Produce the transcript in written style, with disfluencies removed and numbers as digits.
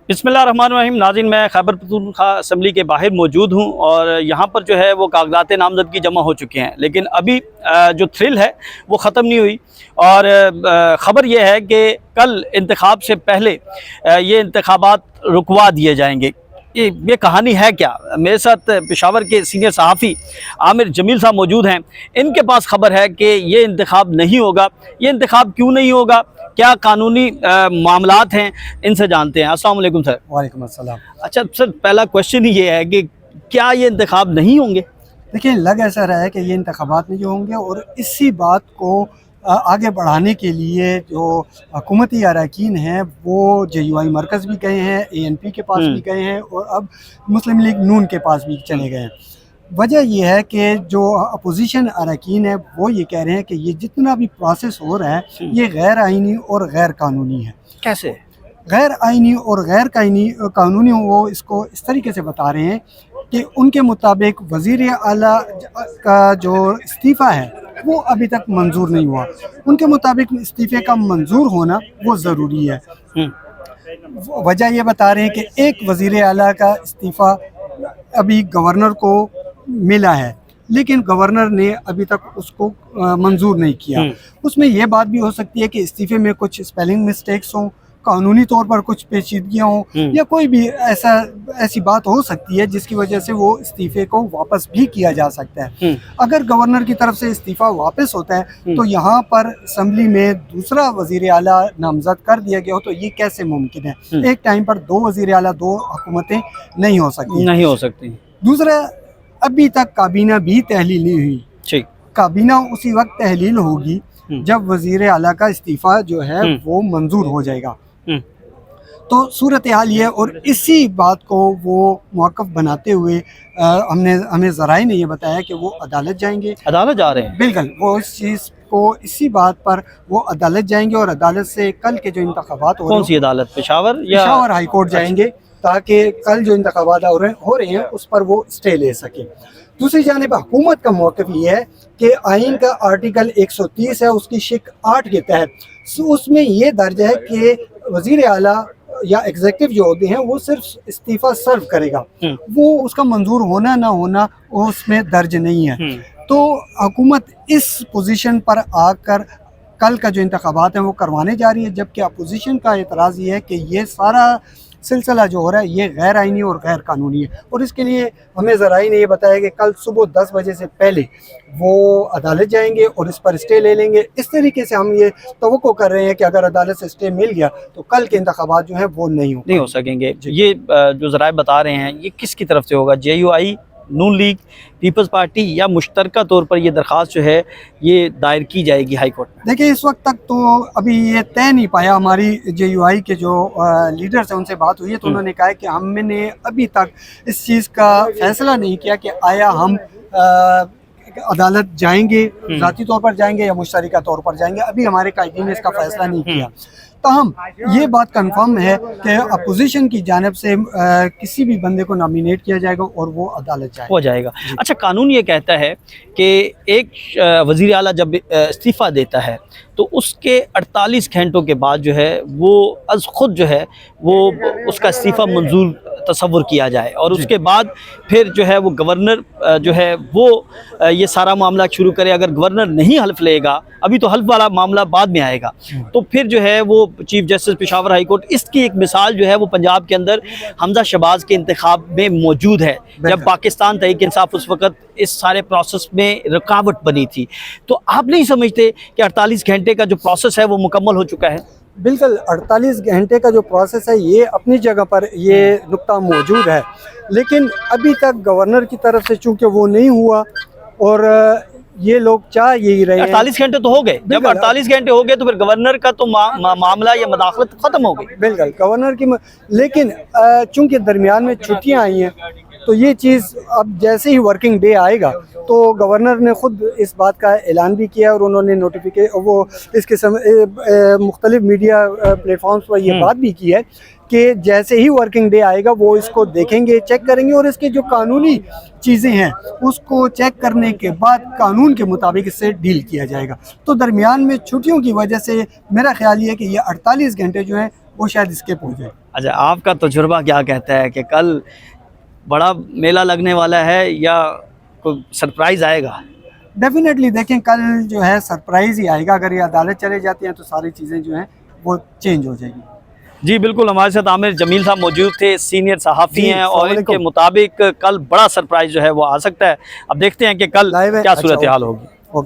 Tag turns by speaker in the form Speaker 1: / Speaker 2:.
Speaker 1: بسم اللہ الرحمن الرحیم. ناظرین، میں خیبر پختونخوا اسمبلی کے باہر موجود ہوں اور یہاں پر جو ہے وہ کاغذات نامزدگی جمع ہو چکے ہیں، لیکن ابھی جو تھرل ہے وہ ختم نہیں ہوئی. اور خبر یہ ہے کہ کل انتخاب سے پہلے یہ انتخابات رکوا دیے جائیں گے. یہ کہانی ہے کیا؟ میرے ساتھ پشاور کے سینئر صحافی عامر جمیل صاحب موجود ہیں. ان کے پاس خبر ہے کہ یہ انتخاب نہیں ہوگا. یہ انتخاب کیوں نہیں ہوگا، کیا قانونی معاملات ہیں، ان سے جانتے ہیں. السلام علیکم سر.
Speaker 2: وعلیکم السلام.
Speaker 1: اچھا سر، پہلا کوشچن یہ ہے کہ کیا یہ انتخاب نہیں ہوں گے؟
Speaker 2: دیکھیں، لگ ایسا رہا ہے کہ یہ انتخابات نہیں ہوں گے، اور اسی بات کو آگے بڑھانے کے لیے جو حکومتی اراکین ہیں وہ JUI مرکز بھی گئے ہیں، ANP کے پاس بھی گئے ہیں، اور اب مسلم لیگ نون کے پاس بھی چلے گئے ہیں. وجہ یہ ہے کہ جو اپوزیشن اراکین ہیں وہ یہ کہہ رہے ہیں کہ یہ جتنا بھی پروسیس ہو رہا ہے یہ غیر آئینی اور غیر قانونی ہے.
Speaker 1: کیسے
Speaker 2: غیر آئینی اور غیر قانونی؟ وہ اس کو اس طریقے سے بتا رہے ہیں کہ ان کے مطابق وزیر اعلیٰ کا جو استعفیٰ ہے وہ ابھی تک منظور نہیں ہوا. ان کے مطابق استعفے کا منظور ہونا وہ ضروری ہے. وجہ یہ بتا رہے ہیں کہ ایک وزیر اعلیٰ کا استعفیٰ ابھی گورنر کو ملا ہے، لیکن گورنر نے ابھی تک اس کو منظور نہیں کیا. اس میں یہ بات بھی ہو سکتی ہے کہ استعفے میں کچھ اسپیلنگ مسٹیکس ہوں، قانونی طور پر کچھ پیچیدگیاں ہوں، یا کوئی بھی ایسی بات ہو سکتی ہے جس کی وجہ سے وہ استعفے کو واپس بھی کیا جا سکتا ہے. اگر گورنر کی طرف سے استعفیٰ واپس ہوتا ہے تو یہاں پر اسمبلی میں دوسرا وزیر اعلیٰ نامزد کر دیا گیا ہو تو یہ کیسے ممکن ہے؟ ایک ٹائم پر دو وزیر اعلیٰ، دو حکومتیں نہیں ہو سکتی. دوسرا، ابھی تک کابینہ بھی تحلیل نہیں ہوئی. کابینہ اسی وقت تحلیل ہوگی جب وزیر اعلیٰ کا استعفیٰ جو ہے وہ منظور ہو جائے گا. تو صورتحال یہ، اور اسی بات کو وہ موقف بناتے ہوئے ہمیں ذرائع نے یہ بتایا کہ وہ عدالت جائیں گے.
Speaker 1: عدالت جا رہے ہیں؟
Speaker 2: بالکل، وہ اس چیز کو، اسی بات پر وہ عدالت جائیں گے، اور عدالت سے کل کے جو انتخابات ہو رہے ہیں،
Speaker 1: کون سی عدالت؟
Speaker 2: پشاور ہائی کورٹ جائیں گے تاکہ کل جو انتخابات ہو رہے ہیں اس پر وہ اسٹے لے سکیں. دوسری جانب حکومت کا موقف یہ ہے کہ آئین کا آرٹیکل 130 ہے، اس کی شق 8 کے تحت اس میں یہ درج ہے کہ وزیر اعلیٰ یا ایگزیکٹو جو ہوتے ہیں وہ صرف استعفیٰ سرو کرے گا، وہ اس کا منظور ہونا نہ ہونا وہ اس میں درج نہیں ہے. تو حکومت اس پوزیشن پر آ کر کل کا جو انتخابات ہیں وہ کروانے جا رہی ہے، جبکہ اپوزیشن کا اعتراض یہ ہے کہ یہ سارا سلسلہ جو ہو رہا ہے یہ غیر آئینی اور غیر قانونی ہے. اور اس کے لیے ہمیں ذرائع نے یہ بتایا کہ کل صبح 10 بجے سے پہلے وہ عدالت جائیں گے اور اس پر اسٹے لے لیں گے. اس طریقے سے ہم یہ توقع کر رہے ہیں کہ اگر عدالت سے اسٹے مل گیا تو کل کے انتخابات جو ہیں وہ نہیں ہو
Speaker 1: سکیں گے. یہ جو ذرائع بتا رہے ہیں یہ کس کی طرف سے ہوگا؟ JUI، نون لیگ، پیپلز پارٹی، یا مشترکہ طور پر یہ درخواست جو ہے یہ دائر کی جائے گی ہائی کورٹ میں؟
Speaker 2: دیکھیں، اس وقت تک تو ابھی یہ طے نہیں پایا. ہماری JUI کے جو لیڈرز ہیں ان سے بات ہوئی ہے تو انہوں نے کہا کہ ہم نے ابھی تک اس چیز کا فیصلہ نہیں کیا کہ آیا ہم عدالت جائیں گے، ذاتی طور پر جائیں گے یا مشترکہ طور پر جائیں گے. ابھی ہمارے قائدین نے اس کا فیصلہ نہیں کیا. تاہم یہ بات کنفرم ہے کہ اپوزیشن کی جانب سے کسی بھی بندے کو نامینیٹ کیا جائے گا اور وہ عدالت جائے گا.
Speaker 1: اچھا، قانون یہ کہتا ہے کہ ایک وزیر اعلیٰ جب استعفیٰ دیتا ہے تو اس کے 48 گھنٹوں کے بعد جو ہے وہ از خود جو ہے وہ اس کا استعفیٰ منظور تصور کیا جائے، اور اس کے بعد پھر جو ہے وہ گورنر جو ہے وہ یہ سارا معاملہ شروع کرے. اگر گورنر نہیں حلف لے گا، ابھی تو حلف والا معاملہ بعد میں آئے گا، تو پھر جو ہے وہ chief justice Peshawar high court, اس کی ایک مثال جو ہے وہ پنجاب کے اندر حمزہ شہباز کے انتخاب میں موجود ہے، جب پاکستان تحریک انصاف اس وقت اس سارے پروسیس میں رکاوٹ بنی تھی. تو آپ نہیں سمجھتے کہ 48 گھنٹے کا جو پروسیس ہے وہ مکمل ہو چکا ہے؟
Speaker 2: بالکل، 48 گھنٹے کا جو پروسیس ہے یہ اپنی جگہ پر یہ نقطہ موجود ہے، لیکن ابھی تک گورنر کی طرف سے چونکہ وہ نہیں ہوا، اور یہ لوگ چاہ یہی رہے ہیں.
Speaker 1: 48 گھنٹے تو ہو گئے، جب 48 گھنٹے ہو گئے تو پھر گورنر کا تو معاملہ یا مداخلت ختم ہو گئی.
Speaker 2: بالکل، گورنر کی لیکن چونکہ درمیان میں چھٹیاں آئی ہیں تو یہ چیز اب جیسے ہی ورکنگ ڈے آئے گا تو گورنر نے خود اس بات کا اعلان بھی کیا، اور انہوں نے وہ اس قسم مختلف میڈیا پلیٹ فارمز پر یہ بات بھی کی ہے کہ جیسے ہی ورکنگ ڈے آئے گا وہ اس کو دیکھیں گے، چیک کریں گے، اور اس کے جو قانونی چیزیں ہیں اس کو چیک کرنے کے بعد قانون کے مطابق اس سے ڈیل کیا جائے گا. تو درمیان میں چھٹیوں کی وجہ سے میرا خیال یہ ہے کہ یہ 48 گھنٹے جو ہیں وہ شاید اسکپ ہو جائے.
Speaker 1: اچھا آپ کا تجربہ کیا کہتا ہے کہ کل بڑا میلہ لگنے والا ہے یا کوئی سرپرائز آئے گا؟
Speaker 2: ڈیفینیٹلی دیکھیں کل جو ہے سرپرائز ہی آئے گا. اگر یہ عدالت چلے جاتے ہیں تو ساری چیزیں جو ہیں وہ چینج ہو جائیں گی.
Speaker 1: جی بالکل، ہمارے ساتھ عامر جمیل صاحب موجود تھے، سینئر صحافی
Speaker 2: جی،
Speaker 1: ہیں، اور
Speaker 2: السلام
Speaker 1: ان کے
Speaker 2: علیکم.
Speaker 1: مطابق کل بڑا سرپرائز جو ہے وہ آ سکتا ہے. اب دیکھتے ہیں کہ کل
Speaker 2: لائیو ہے؟
Speaker 1: کیا
Speaker 2: اچھا،
Speaker 1: صورتحال
Speaker 2: اوکے.
Speaker 1: ہوگی.